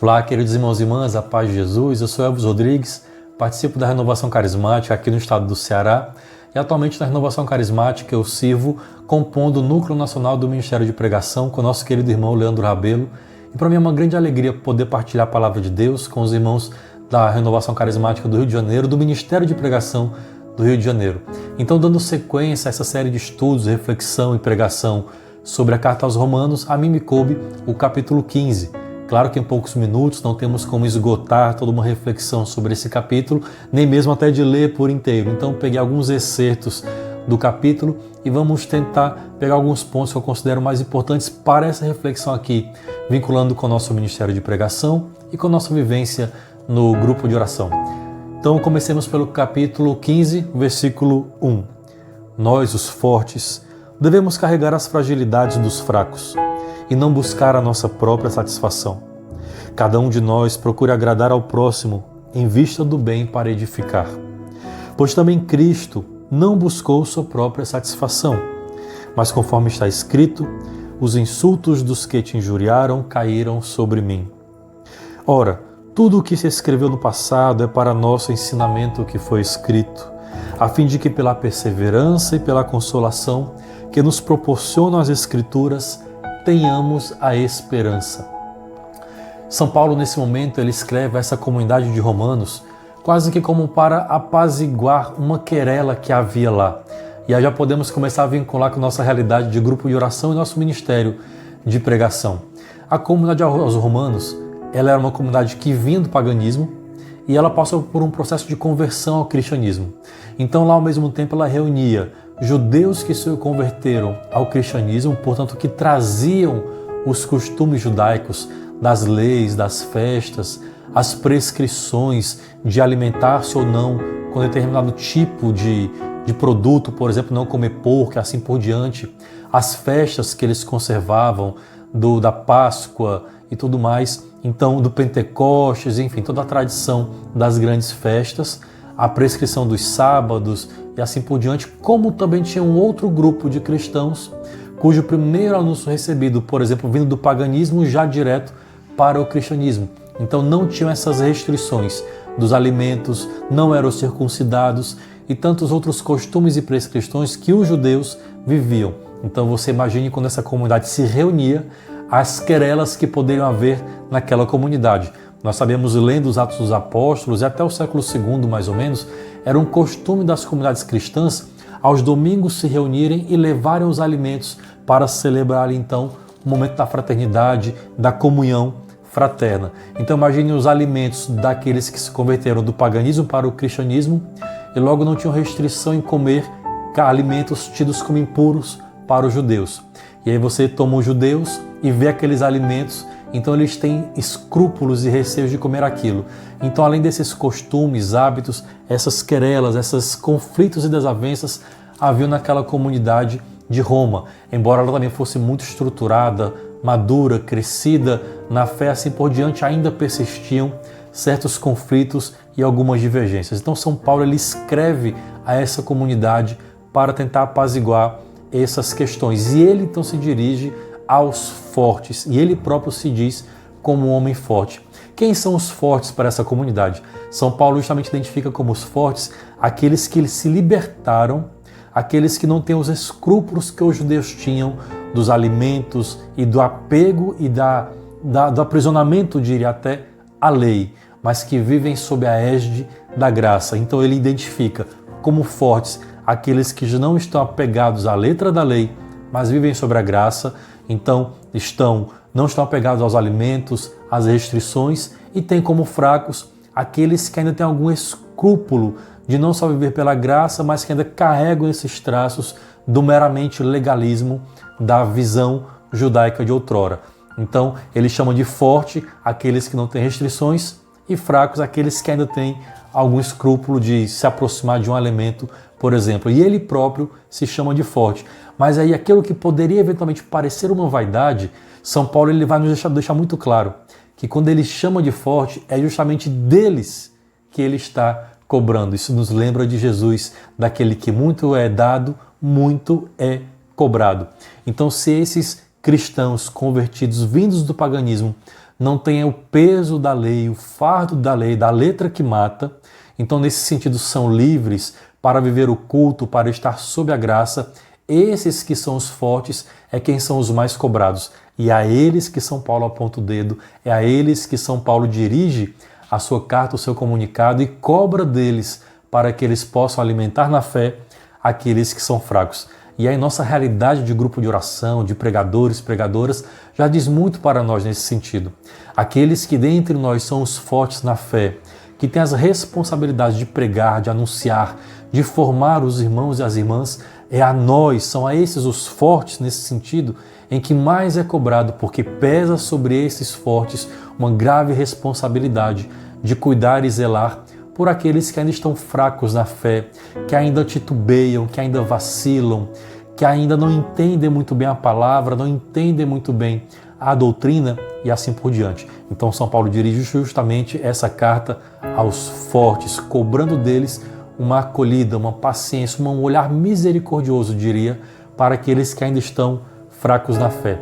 Olá, queridos irmãos e irmãs, a paz de Jesus. Eu sou Elvis Rodrigues, participo da Renovação Carismática aqui no estado do Ceará e atualmente na Renovação Carismática eu sirvo compondo o Núcleo Nacional do Ministério de Pregação com o nosso querido irmão Leandro Rabelo. E para mim é uma grande alegria poder partilhar a Palavra de Deus com os irmãos da Renovação Carismática do Rio de Janeiro, do Ministério de Pregação do Rio de Janeiro. Então, dando sequência a essa série de estudos, reflexão e pregação sobre a Carta aos Romanos, a mim me coube o capítulo 15. Claro que em poucos minutos não temos como esgotar toda uma reflexão sobre esse capítulo, nem mesmo até de ler por inteiro. Então peguei alguns excertos do capítulo e vamos tentar pegar alguns pontos que eu considero mais importantes para essa reflexão aqui, vinculando com o nosso Ministério de Pregação e com a nossa vivência no grupo de oração. Então comecemos pelo capítulo 15, versículo 1. Nós, os fortes, devemos carregar as fragilidades dos fracos e não buscar a nossa própria satisfação. Cada um de nós procura agradar ao próximo em vista do bem para edificar. Pois também Cristo não buscou sua própria satisfação, mas conforme está escrito, os insultos dos que te injuriaram caíram sobre mim. Ora, tudo o que se escreveu no passado é para nosso ensinamento que foi escrito, a fim de que pela perseverança e pela consolação que nos proporcionam as Escrituras, tenhamos a esperança. São Paulo, nesse momento, ele escreve a essa comunidade de romanos quase que como para apaziguar uma querela que havia lá. E aí já podemos começar a vincular com a nossa realidade de grupo de oração e nosso ministério de pregação. A comunidade aos romanos, ela era uma comunidade que vinha do paganismo e ela passou por um processo de conversão ao cristianismo. Então lá, ao mesmo tempo, ela reunia judeus que se converteram ao cristianismo, portanto, que traziam os costumes judaicos das leis, das festas, as prescrições de alimentar-se ou não com determinado tipo de produto, por exemplo, não comer porco e assim por diante, as festas que eles conservavam, da Páscoa e tudo mais, então do Pentecostes, enfim, toda a tradição das grandes festas, a prescrição dos sábados e assim por diante, como também tinha um outro grupo de cristãos cujo primeiro anúncio recebido, por exemplo, vindo do paganismo já direto para o cristianismo. Então não tinham essas restrições dos alimentos, não eram circuncidados e tantos outros costumes e prescrições que os judeus viviam. Então você imagine quando essa comunidade se reunia, as querelas que poderiam haver naquela comunidade. Nós sabemos, lendo os Atos dos Apóstolos, e até o século II, mais ou menos, era um costume das comunidades cristãs, aos domingos se reunirem e levarem os alimentos para celebrar, então, o momento da fraternidade, da comunhão fraterna. Então, imagine os alimentos daqueles que se converteram do paganismo para o cristianismo e logo não tinham restrição em comer alimentos tidos como impuros para os judeus. E aí você toma os judeus e vê aqueles alimentos, então eles têm escrúpulos e receios de comer aquilo. Então, além desses costumes, hábitos, essas querelas, esses conflitos e desavenças haviam naquela comunidade de Roma. Embora ela também fosse muito estruturada, madura, crescida na fé, assim por diante, ainda persistiam certos conflitos e algumas divergências. Então, São Paulo ele escreve a essa comunidade para tentar apaziguar essas questões. E ele então se dirige aos fortes, e ele próprio se diz como um homem forte. Quem são os fortes para essa comunidade? São Paulo justamente identifica como os fortes aqueles que se libertaram, aqueles que não têm os escrúpulos que os judeus tinham dos alimentos e do apego e do aprisionamento, diria até, à lei, mas que vivem sob a égide da graça. Então ele identifica como fortes aqueles que não estão apegados à letra da lei, mas vivem sobre a graça. Então não estão apegados aos alimentos, às restrições, e tem como fracos aqueles que ainda têm algum escrúpulo de não só viver pela graça, mas que ainda carregam esses traços do meramente legalismo da visão judaica de outrora. Então ele chama de forte aqueles que não têm restrições e fracos aqueles que ainda têm algum escrúpulo de se aproximar de um alimento, por exemplo. E ele próprio se chama de forte. Mas aí aquilo que poderia eventualmente parecer uma vaidade, São Paulo ele vai nos deixar muito claro que quando ele chama de forte, é justamente deles que ele está cobrando. Isso nos lembra de Jesus, daquele que muito é dado, muito é cobrado. Então, se esses cristãos convertidos, vindos do paganismo, não tenha o peso da lei, o fardo da lei, da letra que mata. Então, nesse sentido, são livres para viver o culto, para estar sob a graça. Esses que são os fortes é quem são os mais cobrados. E a eles que São Paulo aponta o dedo, é a eles que São Paulo dirige a sua carta, o seu comunicado e cobra deles para que eles possam alimentar na fé aqueles que são fracos. E aí nossa realidade de grupo de oração, de pregadores, pregadoras, já diz muito para nós nesse sentido. Aqueles que dentre nós são os fortes na fé, que têm as responsabilidades de pregar, de anunciar, de formar os irmãos e as irmãs, é a nós, são a esses os fortes nesse sentido, em que mais é cobrado, porque pesa sobre esses fortes uma grave responsabilidade de cuidar e zelar por aqueles que ainda estão fracos na fé, que ainda titubeiam, que ainda vacilam, que ainda não entendem muito bem a palavra, não entendem muito bem a doutrina e assim por diante. Então São Paulo dirige justamente essa carta aos fortes, cobrando deles uma acolhida, uma paciência, um olhar misericordioso, diria, para aqueles que ainda estão fracos na fé.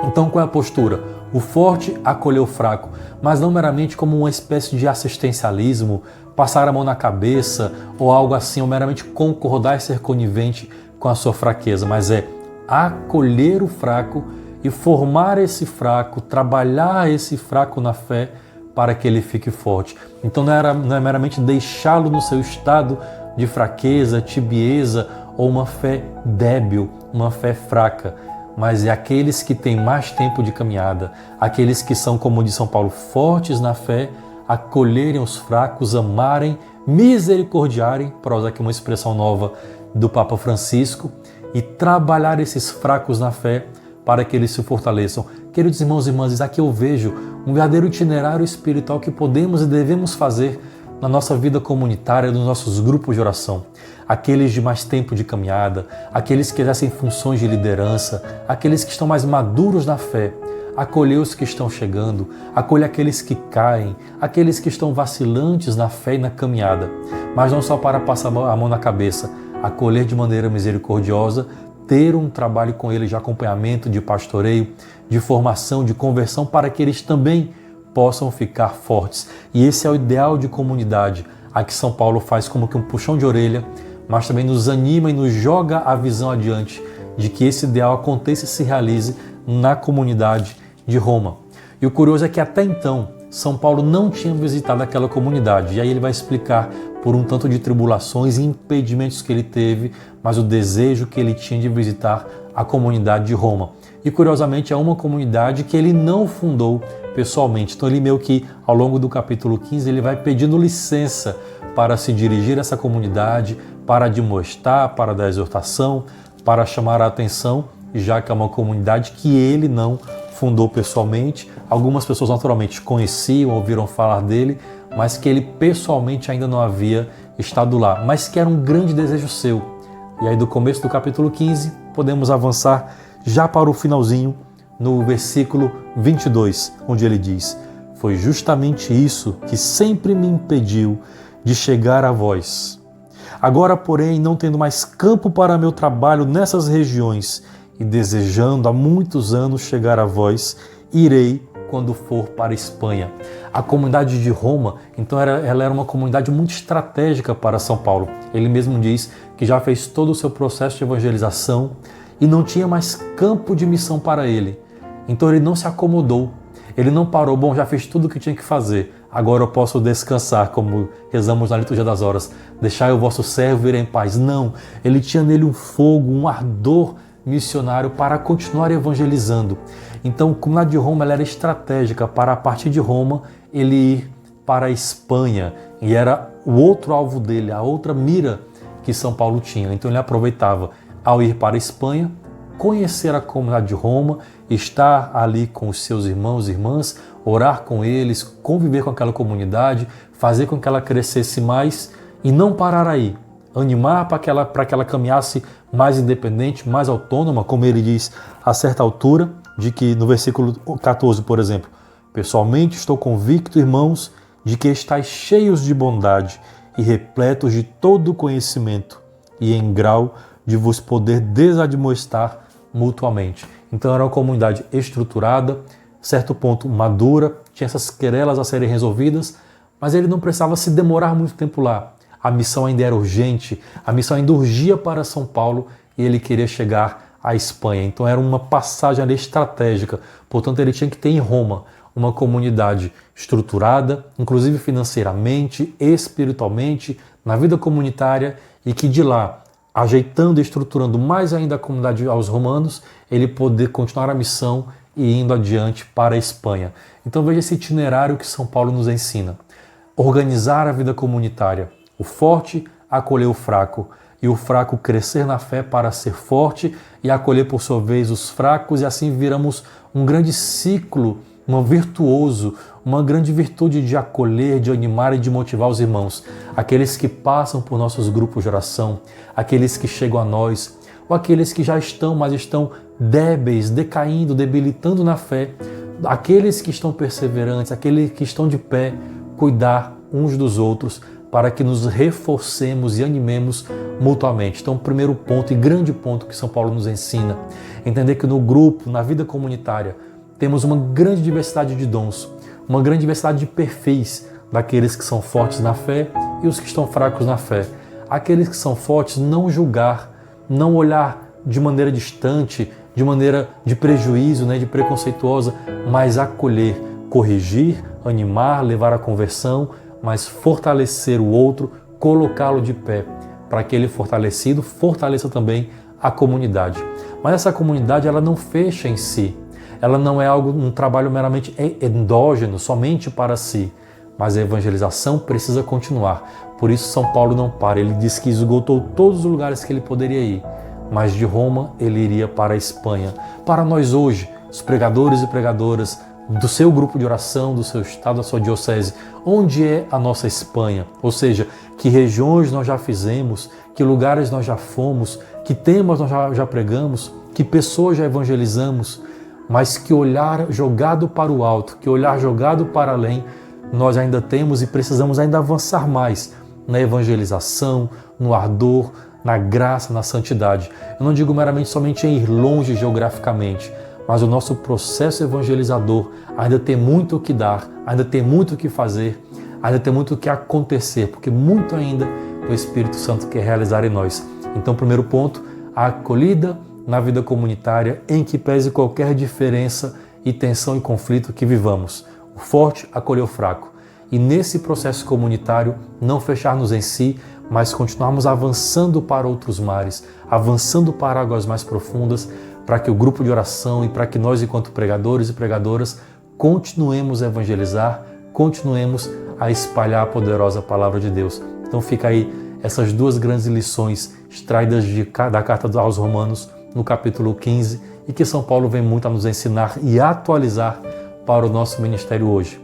Então qual é a postura? O forte acolheu o fraco, mas não meramente como uma espécie de assistencialismo, passar a mão na cabeça ou algo assim, ou meramente concordar e ser conivente com a sua fraqueza, mas é acolher o fraco e formar esse fraco, trabalhar esse fraco na fé para que ele fique forte. Então não é meramente deixá-lo no seu estado de fraqueza, tibieza ou uma fé débil, uma fé fraca, mas é aqueles que têm mais tempo de caminhada, aqueles que são, como diz São Paulo, fortes na fé, acolherem os fracos, amarem, misericordiarem, para usar aqui uma expressão nova do Papa Francisco, e trabalhar esses fracos na fé para que eles se fortaleçam. Queridos irmãos e irmãs, aqui eu vejo um verdadeiro itinerário espiritual que podemos e devemos fazer na nossa vida comunitária, nos nossos grupos de oração. Aqueles de mais tempo de caminhada, aqueles que exercem funções de liderança, aqueles que estão mais maduros na fé, acolher os que estão chegando, acolher aqueles que caem, aqueles que estão vacilantes na fé e na caminhada, mas não só para passar a mão na cabeça, acolher de maneira misericordiosa, ter um trabalho com eles de acompanhamento, de pastoreio, de formação, de conversão, para que eles também possam ficar fortes. E esse é o ideal de comunidade, a que São Paulo faz como que um puxão de orelha, mas também nos anima e nos joga a visão adiante de que esse ideal aconteça e se realize na comunidade de Roma. E o curioso é que até então São Paulo não tinha visitado aquela comunidade. E aí ele vai explicar por um tanto de tribulações e impedimentos que ele teve, mas o desejo que ele tinha de visitar a comunidade de Roma. E curiosamente é uma comunidade que ele não fundou pessoalmente. Então ele meio que ao longo do capítulo 15 ele vai pedindo licença para se dirigir a essa comunidade, para admoestar, para dar exortação, para chamar a atenção, já que é uma comunidade que ele não fundou pessoalmente. Algumas pessoas naturalmente conheciam, ouviram falar dele, mas que ele pessoalmente ainda não havia estado lá, mas que era um grande desejo seu. E aí do começo do capítulo 15 podemos avançar já para o finalzinho, no versículo 22, onde ele diz: foi justamente isso que sempre me impediu de chegar a vós. Agora, porém, não tendo mais campo para meu trabalho nessas regiões e desejando há muitos anos chegar a vós, irei quando for para a Espanha. A comunidade de Roma, então, ela era uma comunidade muito estratégica para São Paulo. Ele mesmo diz que já fez todo o seu processo de evangelização e não tinha mais campo de missão para ele. Então ele não se acomodou, ele não parou, bom, já fiz tudo o que tinha que fazer, agora eu posso descansar, como rezamos na liturgia das horas, deixai o vosso servo ir em paz. Não, ele tinha nele um fogo, um ardor missionário para continuar evangelizando. Então a comunidade de Roma ela era estratégica para, a partir de Roma, ele ir para a Espanha, e era o outro alvo dele, a outra mira que São Paulo tinha. Então ele aproveitava, ao ir para a Espanha, conhecer a comunidade de Roma, estar ali com os seus irmãos e irmãs, orar com eles, conviver com aquela comunidade, fazer com que ela crescesse mais e não parar aí. Animar para que ela caminhasse mais independente, mais autônoma, como ele diz a certa altura, de que no versículo 14, por exemplo, pessoalmente estou convicto, irmãos, de que estáis cheios de bondade e repletos de todo conhecimento e em grau de vos poder desadmoestar mutuamente. Então era uma comunidade estruturada, certo ponto, madura, tinha essas querelas a serem resolvidas, mas ele não precisava se demorar muito tempo lá. A missão ainda era urgente, a missão ainda urgia para São Paulo e ele queria chegar à Espanha. Então era uma passagem ali estratégica, portanto ele tinha que ter em Roma uma comunidade estruturada, inclusive financeiramente, espiritualmente, na vida comunitária, e que de lá, ajeitando e estruturando mais ainda a comunidade aos romanos, ele poder continuar a missão e indo adiante para a Espanha. Então veja esse itinerário que São Paulo nos ensina. Organizar a vida comunitária. O forte acolher o fraco, e o fraco crescer na fé para ser forte e acolher por sua vez os fracos, e assim viramos um grande ciclo, virtuoso, uma grande virtude de acolher, de animar e de motivar os irmãos, aqueles que passam por nossos grupos de oração, aqueles que chegam a nós, ou aqueles que já estão, mas estão débeis, decaindo, debilitando na fé, aqueles que estão perseverantes, aqueles que estão de pé, cuidar uns dos outros, para que nos reforcemos e animemos mutuamente. Então, o primeiro ponto e grande ponto que São Paulo nos ensina, entender que no grupo, na vida comunitária, temos uma grande diversidade de dons, uma grande diversidade de perfis daqueles que são fortes na fé e os que estão fracos na fé. Aqueles que são fortes, não julgar, não olhar de maneira distante, de maneira de prejuízo, de preconceituosa, mas acolher, corrigir, animar, levar à conversão, mas fortalecer o outro, colocá-lo de pé, para que ele fortalecido fortaleça também a comunidade. Mas essa comunidade ela não fecha em si, ela não é um trabalho meramente endógeno, somente para si, mas a evangelização precisa continuar. Por isso São Paulo não para, ele diz que esgotou todos os lugares que ele poderia ir, mas de Roma ele iria para a Espanha. Para nós hoje, os pregadores e pregadoras do seu grupo de oração, do seu estado, da sua diocese, onde é a nossa Espanha? Ou seja, que regiões nós já fizemos, que lugares nós já fomos, que temas nós já pregamos, que pessoas já evangelizamos, mas que olhar jogado para o alto, que olhar jogado para além, nós ainda temos e precisamos ainda avançar mais na evangelização, no ardor, na graça, na santidade. Eu não digo meramente somente em ir longe geograficamente, mas o nosso processo evangelizador ainda tem muito o que dar, ainda tem muito o que fazer, ainda tem muito o que acontecer, porque muito ainda o Espírito Santo quer realizar em nós. Então, primeiro ponto, a acolhida na vida comunitária, em que pese qualquer diferença e tensão e conflito que vivamos. O forte acolher o fraco. E nesse processo comunitário, não fecharmos em si, mas continuarmos avançando para outros mares, avançando para águas mais profundas, para que o grupo de oração e para que nós, enquanto pregadores e pregadoras, continuemos a evangelizar, continuemos a espalhar a poderosa palavra de Deus. Então fica aí essas duas grandes lições extraídas da carta aos Romanos, no capítulo 15, e que São Paulo vem muito a nos ensinar e atualizar para o nosso ministério hoje.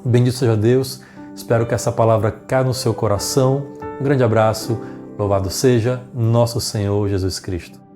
Bendito seja Deus, espero que essa palavra caia no seu coração. Um grande abraço, louvado seja nosso Senhor Jesus Cristo.